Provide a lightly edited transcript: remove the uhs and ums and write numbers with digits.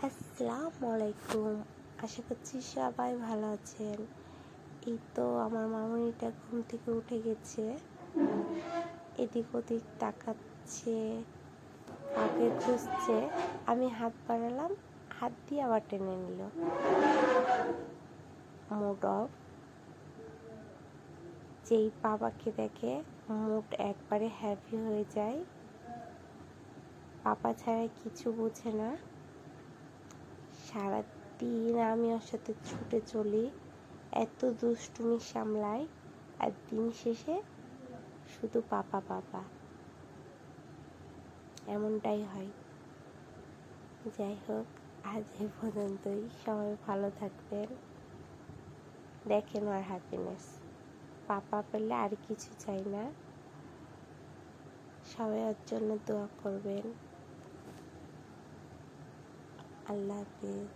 আসসালামু আলাইকুম। আশা করছি সবাই ভালো আছেন। এই তো আমার মামুনিটা ঘুম থেকে উঠে গেছে, এদিক ওদিক তাকাচ্ছে, কাউকে খুঁজছে। আমি হাত বাড়ালাম, হাত দিয়ে আবার টেনে নিল। Mood off. যেই বাবাকে দেখে মুড একবারে হ্যাপি হয়ে যায়। পাপা ছাড়া কিছু বোঝে না। সারাদিন আমি ওর সাথে ছুটে চলি, এত দুষ্টুমি সামলাই, আর দিন শেষে শুধু পাপা পাপা, এমনটাই হয়। যাই হোক, আজ এ পর্যন্তই। সবাই ভালো থাকবেন। দেখেন ওর হ্যাপিনেস। পাপা পেলে আর কিছু চাই না। সবাই ওর জন্য দোয়া করবেন। আল্লাহ হাফেজ।